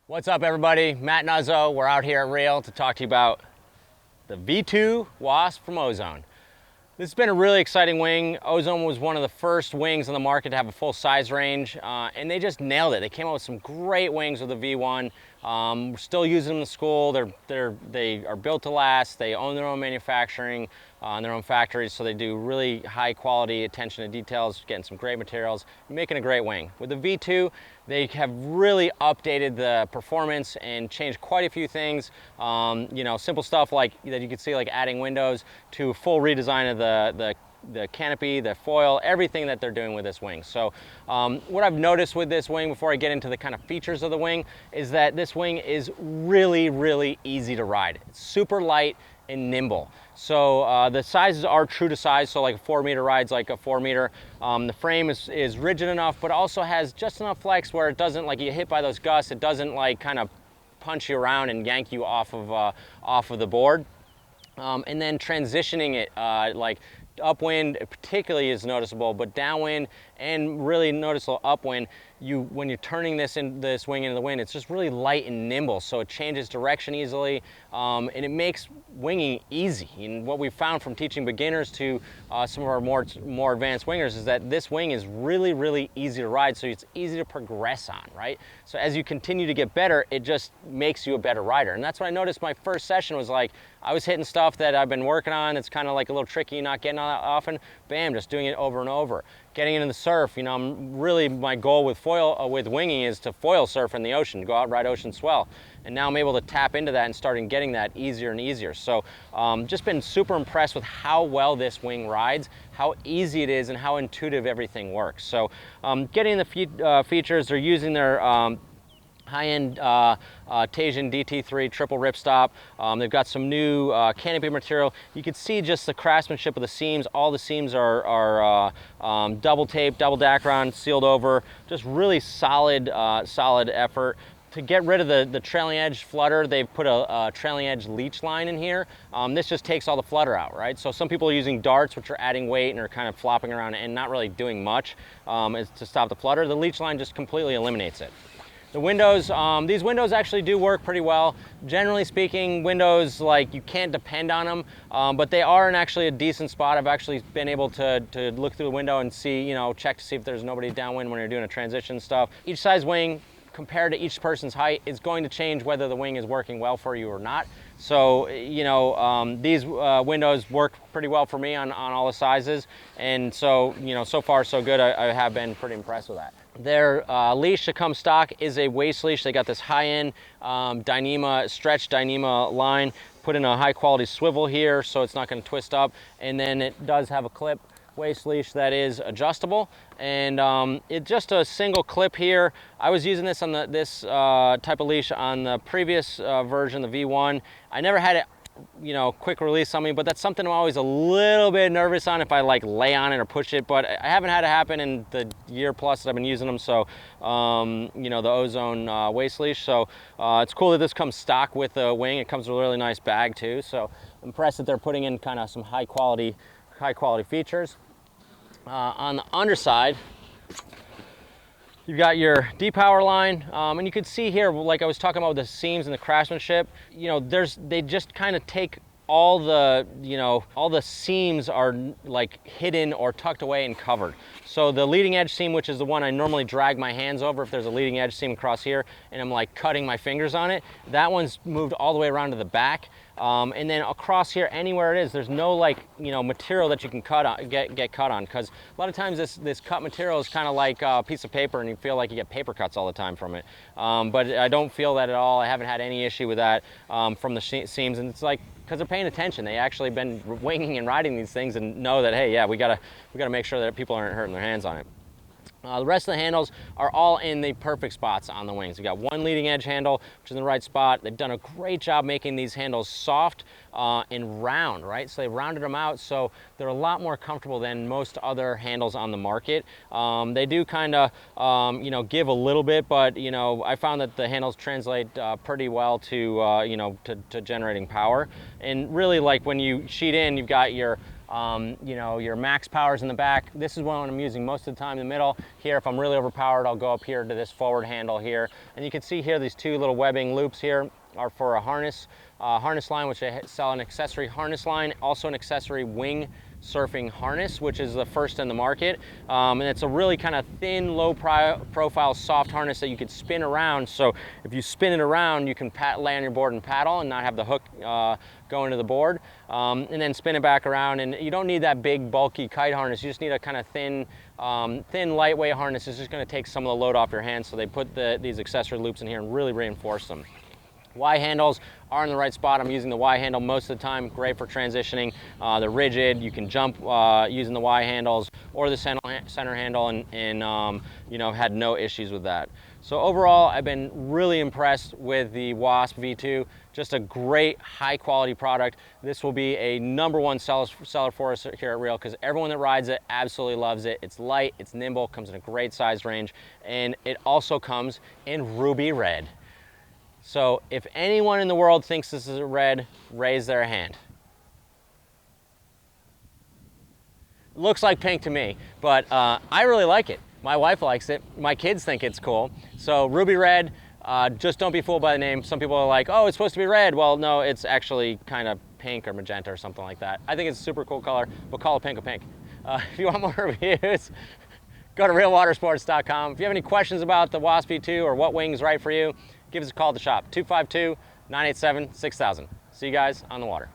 What's up, everybody? Matt Nuzzo. We're out here at Rail to talk to you about the V2 Wasp from Ozone. This has been a really exciting wing. Ozone was one of the first wings on the market to have a full size range, and they just nailed it. They came out with some great wings with the V1. We're still using them in the school. They are built to last. They own their own manufacturing and their own factories, so they do really high quality attention to details, getting some great materials, making a great wing. With the V2, they have really updated the performance and changed quite a few things. Simple stuff like that you can see, like adding windows, to a full redesign of the canopy, the foil, everything that they're doing with this wing. So what I've noticed with this wing, before I get into the kind of features of the wing, is that this wing is really, really easy to ride. It's super light and nimble. So the sizes are true to size, so like a 4-meter rides like a 4-meter. The frame is rigid enough, but also has just enough flex where it doesn't, like, you hit by those gusts, it doesn't like kind of punch you around and yank you off of the board. And then transitioning it, like upwind particularly is noticeable, but downwind and really noticeable upwind, when you're turning this wing into the wind, it's just really light and nimble, so it changes direction easily, and it makes winging easy. And what we've found from teaching beginners to some of our more advanced wingers is that this wing is really, really easy to ride, so it's easy to progress on, right? So as you continue to get better, it just makes you a better rider. And that's what I noticed my first session was like, I was hitting stuff that I've been working on that's kind of like a little tricky, not getting on that often, bam, just doing it over and over. Getting into the surf, my goal with winging is to foil surf in the ocean, go out and ride ocean swell. And now I'm able to tap into that and starting getting that easier and easier. So just been super impressed with how well this wing rides, how easy it is, and how intuitive everything works. So getting the features, they're using their high-end Tasian DT3 triple ripstop. They've got some new canopy material. You can see just the craftsmanship of the seams. All the seams are double taped, double Dacron, sealed over. Just really solid effort. To get rid of the trailing edge flutter, they've put a trailing edge leech line in here. This just takes all the flutter out, right? So some people are using darts, which are adding weight and are kind of flopping around and not really doing much to stop the flutter. The leech line just completely eliminates it. The windows, these windows actually do work pretty well. Generally speaking, windows, like, you can't depend on them, but they are in actually a decent spot. I've actually been able to look through the window and see, check to see if there's nobody downwind when you're doing a transition stuff. Each size wing, compared to each person's height, is going to change whether the wing is working well for you or not. So, these windows work pretty well for me on all the sizes. And so, so far so good. I have been pretty impressed with that. Their leash that comes stock is a waist leash. They got this high-end stretch Dyneema line, put in a high-quality swivel here so it's not going to twist up. And then it does have a clip waist leash that is adjustable, and it's just a single clip here. I was using this on this type of leash on the previous version, the V1. I never had it quick release on me, but that's something I'm always a little bit nervous on if I like lay on it or push it, but I haven't had it happen in the year plus that I've been using them. So the Ozone waist leash, so it's cool that this comes stock with the wing. It comes with a really nice bag too, so I'm impressed that they're putting in kind of some high quality features. On the underside, you've got your D-power line, and you can see here, like I was talking about with the seams and the craftsmanship, they just kind of take all the seams are like hidden or tucked away and covered. So the leading edge seam, which is the one I normally drag my hands over if there's a leading edge seam across here and I'm like cutting my fingers on it, that one's moved all the way around to the back. And then across here, anywhere it is, there's no material that you can cut on, get cut on, because a lot of times this cut material is kind of like a piece of paper and you feel like you get paper cuts all the time from it. But I don't feel that at all. I haven't had any issue with that from the seams, and it's like, because they're paying attention. They actually been winging and riding these things and know that, hey, yeah, we gotta make sure that people aren't hurting their hands on it. The rest of the handles are all in the perfect spots on the wings. We've got one leading edge handle, which is in the right spot. They've done a great job making these handles soft and round, right? So they rounded them out, so they're a lot more comfortable than most other handles on the market. They do kind of, give a little bit, but, I found that the handles translate pretty well to, to generating power. And really, like when you sheet in, you've got your You know, your max power's in the back. This is one I'm using most of the time in the middle. Here, if I'm really overpowered, I'll go up here to this forward handle here. And you can see here, these two little webbing loops here are for a harness line, which they sell an accessory harness line, also an accessory wing surfing harness, which is the first in the market. And it's a really kind of thin, low profile, soft harness that you could spin around. So if you spin it around, you can lay on your board and paddle and not have the hook go into the board. And then spin it back around. And you don't need that big, bulky kite harness. You just need a kind of thin, lightweight harness. It's just going to take some of the load off your hands. So they put these accessory loops in here and really reinforce them. Y handles are in the right spot. I'm using the Y handle most of the time. Great for transitioning. They're rigid. You can jump using the Y handles or the center handle, and you know, had no issues with that. So overall, I've been really impressed with the Wasp V2. Just a great, high quality product. This will be a #1 seller for us here at Reel, because everyone that rides it absolutely loves it. It's light, it's nimble, comes in a great size range, and it also comes in ruby red. So if anyone in the world thinks this is a red, raise their hand. It looks like pink to me, but I really like it. My wife likes it. My kids think it's cool. So ruby red, just don't be fooled by the name. Some people are like, oh, it's supposed to be red. Well, no, it's actually kind of pink or magenta or something like that. I think it's a super cool color. We'll call it pink a pink. If you want more reviews, go to realwatersports.com. If you have any questions about the Wasp V2 or what wing's right for you, give us a call at the shop, 252-987-6000. See you guys on the water.